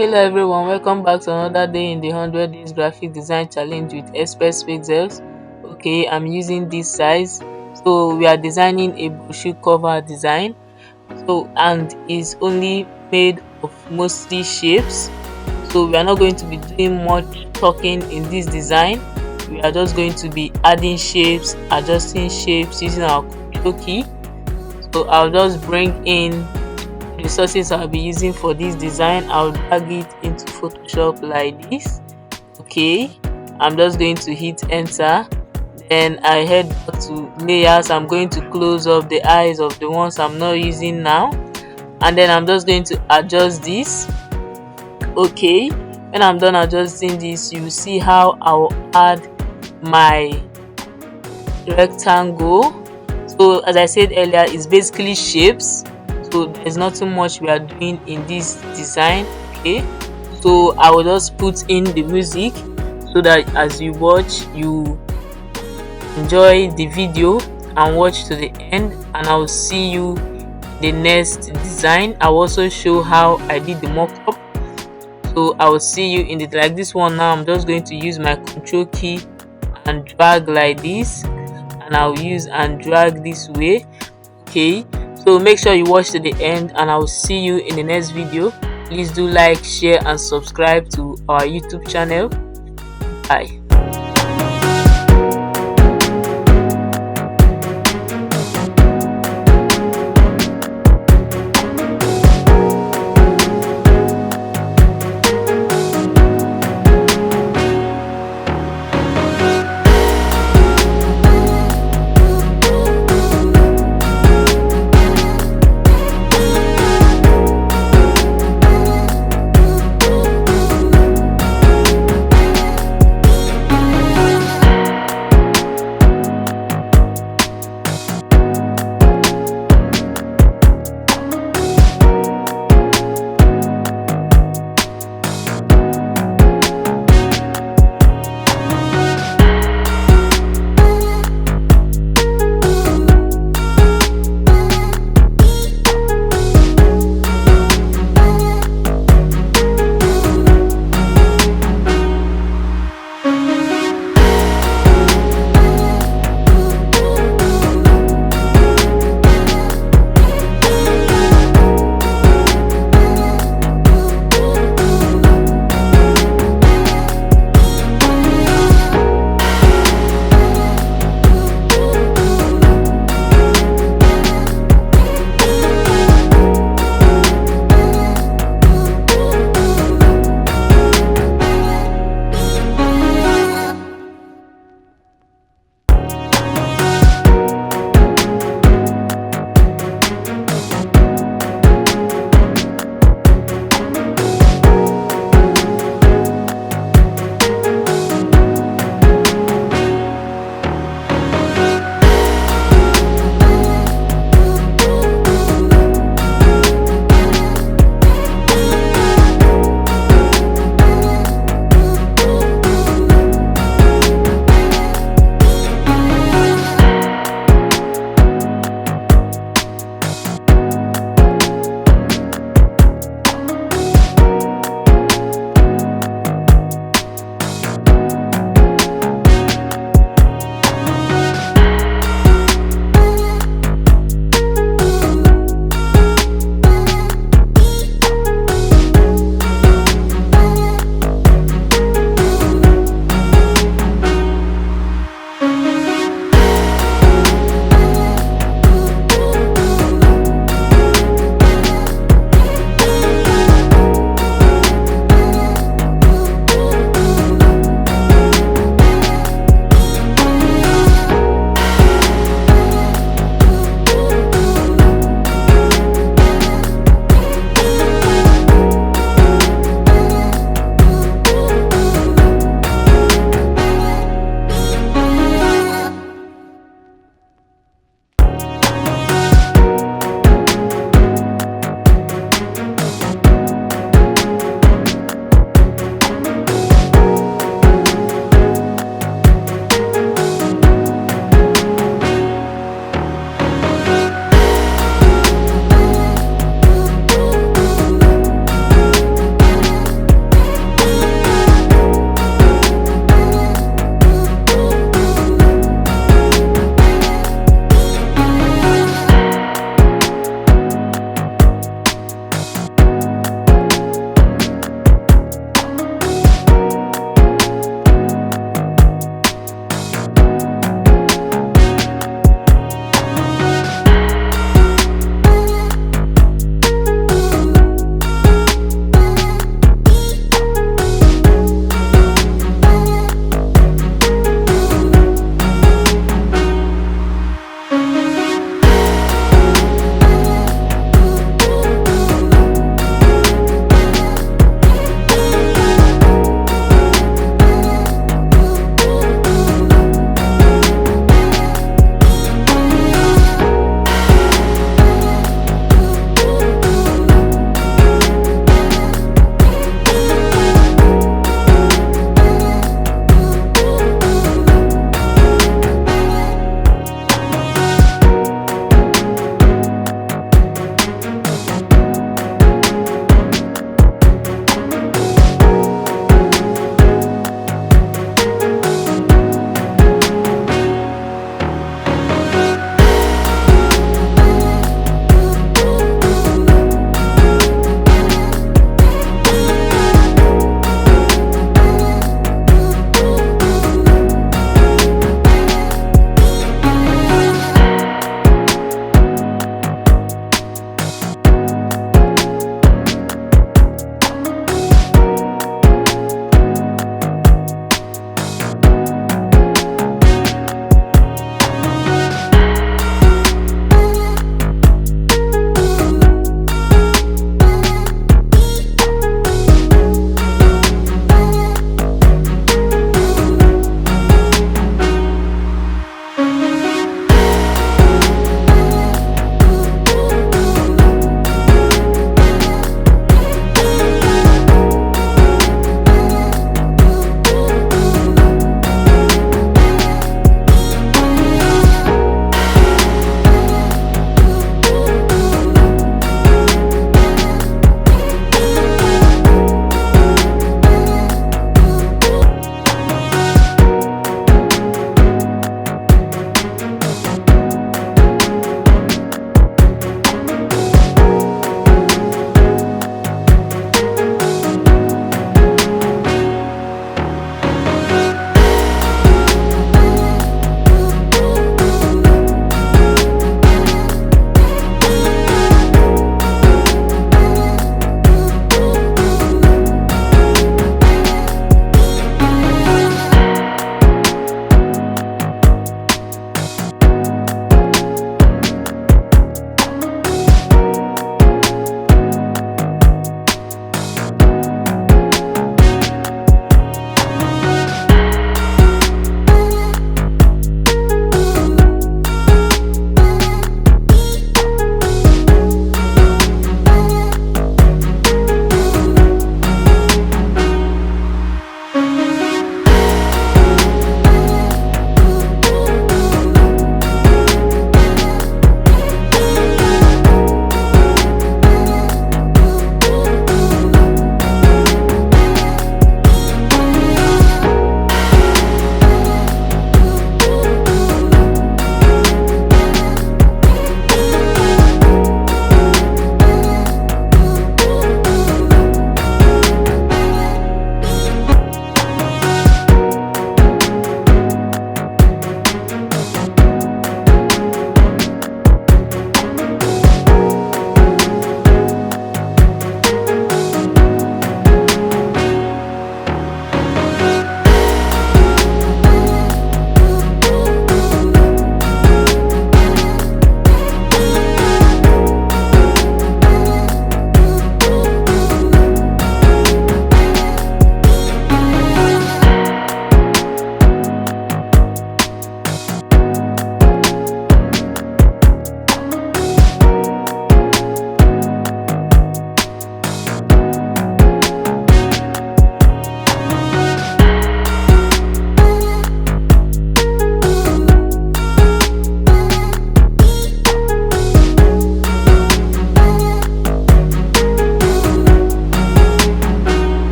Hello everyone, welcome back to another day in the 100 days graphic design challenge with Xpress-Pixels. Okay, I'm using this size. So we are designing a brochure cover design. And it's only made of mostly shapes. So we are not going to be doing much talking in this design. We are just going to be adding shapes, adjusting shapes using our control key. So I'll just bring in resources I'll be using for this design. I'll drag it into Photoshop like this. Okay, I'm just going to hit enter. Then I head back to layers. I'm going to close up the eyes of the ones I'm not using now, and then I'm just going to adjust this. Okay, when I'm done adjusting this, you see how I'll add my rectangle. So as I said earlier, it's basically shapes, so there's nothing much we are doing in this design. Okay, so I will just put in the music so that as you watch, you enjoy the video and watch to the end, and I will see you in the next design. I will also show how I did the mock-up. So I will see you in the like this one. Now I'm just going to use my control key and drag like this, and I'll use and drag this way. Okay, so make sure you watch to the end, and I will see you in the next video. Please do like, share and subscribe to our YouTube channel. Bye.